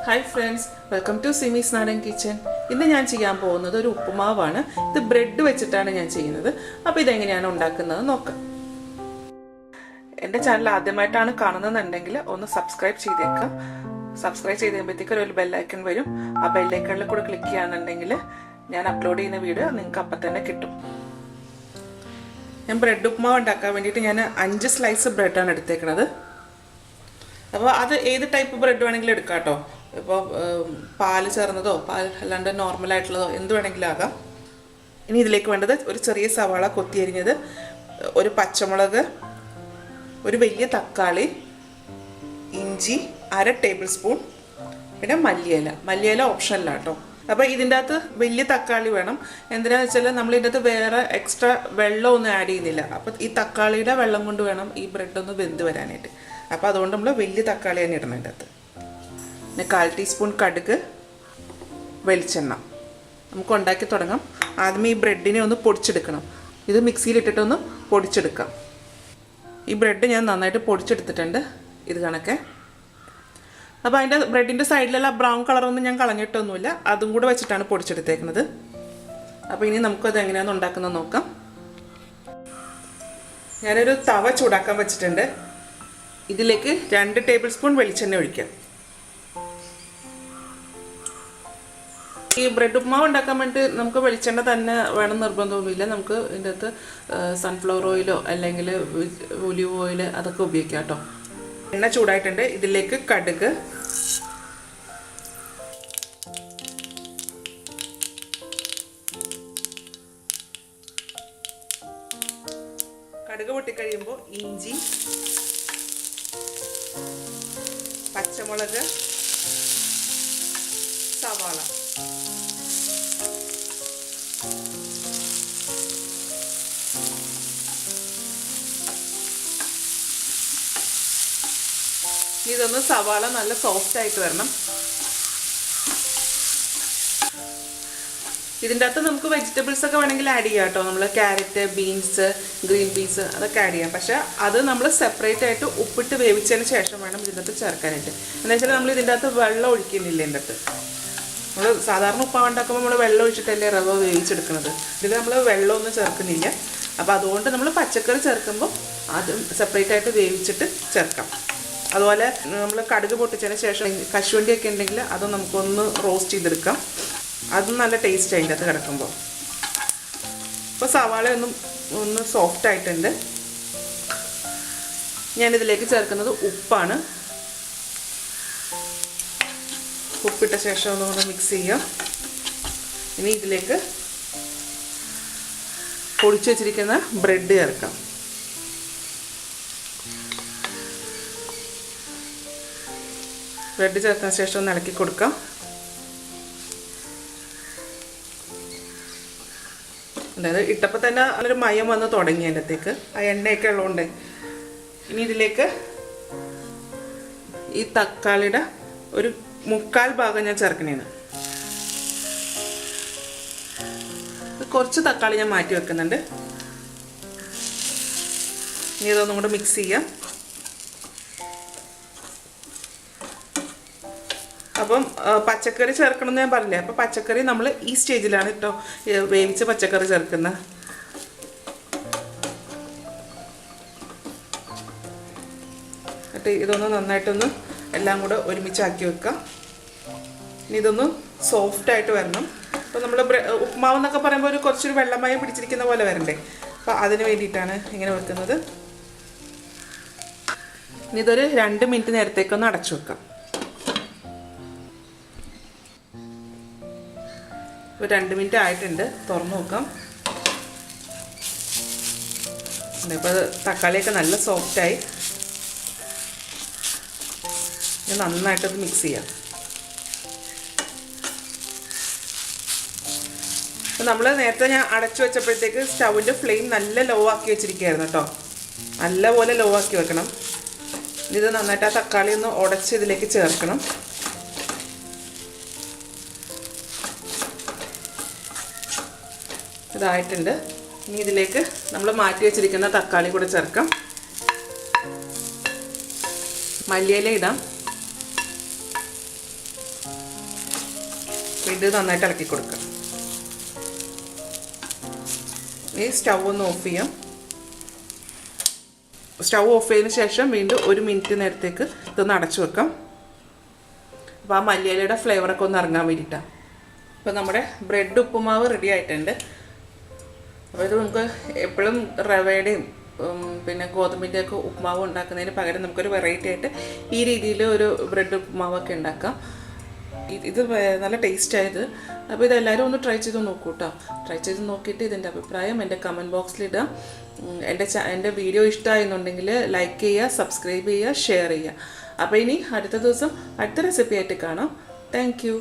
Hi friends, welcome to Simis Nadan kitchen. ഇന്ന് ഞാൻ ചെയ്യാൻ പോകുന്നത് ഒരു ഉപ്പുമാവാണ്. ഇത് ബ്രെഡ് വെച്ചിട്ടാണ് ഞാൻ ചെയ്യുന്നത്. അപ്പോൾ ഇത് എങ്ങനെയാണ് ഉണ്ടാക്കുന്നത് നോക്കാം. എൻ്റെ ചാനൽ ആദ്യമായിട്ടാണ് കാണുന്നതെന്നുണ്ടെങ്കിൽ ഒന്ന് സബ്സ്ക്രൈബ് ചെയ്തേക്കാം. സബ്സ്ക്രൈബ് ചെയ്തേക്കുമ്പോഴത്തേക്ക് ഒരു ബെൽ ഐക്കൺ വരും. ആ ബെൽ ഐക്കണിൽ കൂടെ ക്ലിക്ക് ചെയ്യുകയാണെന്നുണ്ടെങ്കിൽ ഞാൻ അപ്ലോഡ് ചെയ്യുന്ന വീഡിയോ നിങ്ങൾക്ക് അപ്പം തന്നെ കിട്ടും. ഞാൻ ബ്രെഡ് ഉപ്പുമാവ് ഉണ്ടാക്കാൻ വേണ്ടിയിട്ട് ഞാൻ 5 സ്ലൈസ് ബ്രെഡാണ് എടുത്തേക്കുന്നത്. അപ്പോൾ അത് ഏത് ടൈപ്പ് ബ്രെഡ് വേണമെങ്കിലും എടുക്കാം കേട്ടോ. ഇപ്പോൾ പാൽ ചേർന്നതോ പാൽ അല്ലാണ്ട് നോർമലായിട്ടുള്ളതോ എന്ത് വേണമെങ്കിലും ആകാം. ഇനി ഇതിലേക്ക് വേണ്ടത് ഒരു ചെറിയ സവാള കൊത്തി അരിഞ്ഞത്, ഒരു പച്ചമുളക്, ഒരു വലിയ തക്കാളി, ഇഞ്ചി 1/2 ടേബിൾ സ്പൂൺ, പിന്നെ മല്ലിയില ഓപ്ഷനിലാണ് കേട്ടോ. അപ്പോൾ ഇതിൻ്റെ അകത്ത് വലിയ തക്കാളി വേണം. എന്തിനാണെന്ന് വെച്ചാൽ നമ്മൾ ഇതിൻ്റെ അകത്ത് വേറെ എക്സ്ട്രാ വെള്ളമൊന്നും ആഡ് ചെയ്യുന്നില്ല. അപ്പോൾ ഈ തക്കാളിയുടെ വെള്ളം കൊണ്ട് വേണം ഈ ബ്രെഡ് ഒന്ന് വെന്ത് വരാനായിട്ട്. അപ്പോൾ അതുകൊണ്ട് നമ്മൾ വലിയ തക്കാളി തന്നെ ഇടണം ഇതിൻ്റെ അകത്ത്. പിന്നെ 1/4 ടീസ്പൂൺ കടുക്, വെളിച്ചെണ്ണ. നമുക്ക് ഉണ്ടാക്കി തുടങ്ങാം. ആദ്യം ഈ ബ്രെഡിനെ ഒന്ന് പൊടിച്ചെടുക്കണം. ഇത് മിക്സിയിലിട്ടിട്ടൊന്ന് പൊടിച്ചെടുക്കാം. ഈ ബ്രെഡ് ഞാൻ നന്നായിട്ട് പൊടിച്ചെടുത്തിട്ടുണ്ട്, ഇത് കണക്കെ. അപ്പോൾ അതിൻ്റെ ബ്രെഡിൻ്റെ സൈഡിലുള്ള ബ്രൗൺ കളറൊന്നും ഞാൻ കളഞ്ഞിട്ടൊന്നുമില്ല, അതും കൂടെ വെച്ചിട്ടാണ് പൊടിച്ചെടുത്തേക്കുന്നത്. അപ്പോൾ ഇനി നമുക്കത് എങ്ങനെയാണ് ഉണ്ടാക്കുന്നത് നോക്കാം. ഞാനൊരു തവ ചൂടാക്കാൻ വെച്ചിട്ടുണ്ട്. ഇതിലേക്ക് 2 ടേബിൾ സ്പൂൺ വെളിച്ചെണ്ണ ഒഴിക്കാം. ഈ ബ്രെഡ് ഉപ്പുമാവ് ഉണ്ടാക്കാൻ വേണ്ടിയിട്ട് നമുക്ക് വെളിച്ചെണ്ണ തന്നെ വേണം നിർബന്ധമൊന്നുമില്ല. നമുക്ക് ഇതിൻ്റെ അകത്ത് സൺഫ്ലവർ ഓയിലോ അല്ലെങ്കിൽ ഒലിവ് ഓയിൽ അതൊക്കെ ഉപയോഗിക്കാം കേട്ടോ. എണ്ണ ചൂടായിട്ടുണ്ട്. ഇതിലേക്ക് കടുക്, പൊട്ടിക്കഴിയുമ്പോൾ ഇഞ്ചി, പച്ചമുളക്, സവാള, ഇതൊന്ന് സവാള നല്ല സോഫ്റ്റ് ആയിട്ട് വരണം. ഇതിൻ്റെ അകത്ത് നമുക്ക് വെജിറ്റബിൾസ് ഒക്കെ വേണമെങ്കിൽ ആഡ് ചെയ്യാം കേട്ടോ. നമ്മൾ ക്യാരറ്റ്, ബീൻസ്, ഗ്രീൻ പീസ് അതൊക്കെ ആഡ് ചെയ്യാം. പക്ഷേ അത് നമ്മൾ സെപ്പറേറ്റ് ആയിട്ട് ഉപ്പിട്ട് വേവിച്ചതിന് ശേഷം വേണം ഇതിൻ്റെ അകത്ത് ചേർക്കാനായിട്ട്. എന്താ വെച്ചാൽ നമ്മൾ ഇതിൻ്റെ അകത്ത് വെള്ളം ഒഴിക്കുന്നില്ല. ഇതിൻ്റെ അകത്ത് നമ്മൾ സാധാരണ ഉപ്പുമാവ് ഉണ്ടാക്കുമ്പോൾ നമ്മൾ വെള്ളം ഒഴിച്ചിട്ടല്ലേ റവ വേവിച്ചെടുക്കുന്നത്. ഇതിൽ നമ്മൾ വെള്ളമൊന്നും ചേർക്കുന്നില്ല. അപ്പോൾ അതുകൊണ്ട് നമ്മൾ പച്ചക്കറി ചേർക്കുമ്പോൾ അതും സെപ്പറേറ്റ് ആയിട്ട് വേവിച്ചിട്ട് ചേർക്കാം. അതുപോലെ നമ്മൾ കടുക് പൊട്ടിച്ചതിന് ശേഷം കശുവണ്ടിയൊക്കെ ഉണ്ടെങ്കിൽ അത് നമുക്കൊന്ന് റോസ്റ്റ് ചെയ്തെടുക്കാം. അതും നല്ല ടേസ്റ്റ് അതിൻ്റെ അകത്ത് കിടക്കുമ്പോൾ. ഇപ്പോൾ സവാള ഒന്ന് സോഫ്റ്റ് ആയിട്ടുണ്ട്. ഞാനിതിലേക്ക് ചേർക്കുന്നത് ഉപ്പാണ്. ഉപ്പിട്ട ശേഷം ഒന്നുകൂടെ മിക്സ് ചെയ്യാം. ഇനി ഇതിലേക്ക് പൊടിച്ചു വെച്ചിരിക്കുന്ന ബ്രെഡ് ചേർക്കാം. ബ്രെഡ് ചേർത്തതിന് ശേഷം ഒന്ന് ഇളക്കി കൊടുക്കാം. അതായത് ഇട്ടപ്പോൾ തന്നെ നല്ലൊരു മയം വന്ന് തുടങ്ങി അതിനകത്തേക്ക്, ആ എണ്ണയൊക്കെ ഉള്ളതുകൊണ്ട്. ഇനി ഇതിലേക്ക് ഈ തക്കാളിയുടെ ഒരു 1/4 ഭാഗം ഞാൻ ചേർക്കണേന്ന്. കുറച്ച് തക്കാളി ഞാൻ മാറ്റി വെക്കുന്നുണ്ട്. ഇനി ഇതൊന്നും കൂടെ മിക്സ് ചെയ്യാം. അപ്പം പച്ചക്കറി ചേർക്കണമെന്ന് ഞാൻ പറഞ്ഞില്ലേ. അപ്പോൾ പച്ചക്കറി നമ്മൾ ഈ സ്റ്റേജിലാണ് കേട്ടോ വേവിച്ച പച്ചക്കറി ചേർക്കുന്നത്. എന്നിട്ട് ഇതൊന്ന് നന്നായിട്ടൊന്ന് എല്ലാം കൂടെ ഒരുമിച്ചാക്കി വെക്കാം. ഇനി ഇതൊന്ന് സോഫ്റ്റായിട്ട് വരണം. അപ്പോൾ നമ്മൾ ഉപ്പുമാവ് എന്നൊക്കെ പറയുമ്പോൾ കുറച്ചൊരു വെള്ളമയം പിടിച്ചിരിക്കുന്ന പോലെ വരണ്ടേ. അപ്പോൾ അതിന് വേണ്ടിയിട്ടാണ് ഇങ്ങനെ വെക്കുന്നത്. ഇനി ഇതൊരു 2 മിനിറ്റ് നേരത്തേക്കൊന്ന് അടച്ചു വെക്കാം. ഇപ്പോൾ 2 മിനിറ്റ് ആയിട്ടുണ്ട്. തുറന്നു നോക്കാം. ഇപ്പോൾ തക്കാളിയൊക്കെ നല്ല സോഫ്റ്റായി. ഇത് നന്നായിട്ടത് മിക്സ് ചെയ്യാം. അപ്പോൾ നമ്മൾ നേരത്തെ ഞാൻ അടച്ചു വെച്ചപ്പോഴത്തേക്ക് സ്റ്റൗവിൻ്റെ ഫ്ലെയിം നല്ല ലോ ആക്കി വെച്ചിരിക്കുകയായിരുന്നു കേട്ടോ. നല്ലപോലെ ലോ ആക്കി വെക്കണം. ഇത് നന്നായിട്ട് ആ തക്കാളി ഒന്ന് ഉടച്ച് ഇതിലേക്ക് ചേർക്കണം. ഇതായിട്ടുണ്ട്. ഇനി ഇതിലേക്ക് നമ്മൾ മാറ്റി വെച്ചിരിക്കുന്ന തക്കാളി കൂടെ ചേർക്കാം. മല്ലിയില ഇടാം. വീണ്ടും നന്നായിട്ട് ഇളക്കി കൊടുക്കുക. ഈ സ്റ്റൗ ഒന്ന് ഓഫ് ചെയ്യാം. സ്റ്റൗ ഓഫ് ചെയ്തതിന് ശേഷം വീണ്ടും 1 മിനിറ്റ് നേരത്തേക്ക് ഇതൊന്ന് അടച്ചു വെക്കാം. അപ്പോൾ ആ മല്ലിയിലയുടെ ഫ്ലേവറൊക്കെ ഒന്ന് ഇറങ്ങാൻ വേണ്ടിയിട്ടാണ്. ഇപ്പോൾ നമ്മുടെ ബ്രെഡ് ഉപ്പുമാവ് റെഡി ആയിട്ടുണ്ട്. അപ്പോൾ ഇത് നമുക്ക് എപ്പോഴും റവയുടെയും പിന്നെ ഗോതമ്പിൻ്റെയൊക്കെ ഉപ്പുമാവ് ഉണ്ടാക്കുന്നതിന് പകരം നമുക്കൊരു വെറൈറ്റി ആയിട്ട് ഈ രീതിയിൽ ഒരു ബ്രെഡ് ഉപ്പുമാവൊക്കെ ഉണ്ടാക്കാം. ഇത് നല്ല ടേസ്റ്റായത്. അപ്പോൾ ഇതെല്ലാവരും ഒന്ന് ട്രൈ ചെയ്ത് നോക്കൂ കേട്ടോ. ട്രൈ ചെയ്ത് നോക്കിയിട്ട് ഇതിൻ്റെ അഭിപ്രായം എൻ്റെ കമൻറ്റ് ബോക്സിലിടുക. എൻ്റെ വീഡിയോ ഇഷ്ടമായെന്നുണ്ടെങ്കിൽ ലൈക്ക് ചെയ്യുക, സബ്സ്ക്രൈബ് ചെയ്യുക, ഷെയർ ചെയ്യുക. അപ്പോൾ ഇനി അടുത്ത ദിവസം അടുത്ത റെസിപ്പി ആയിട്ട് കാണാം. Thank you.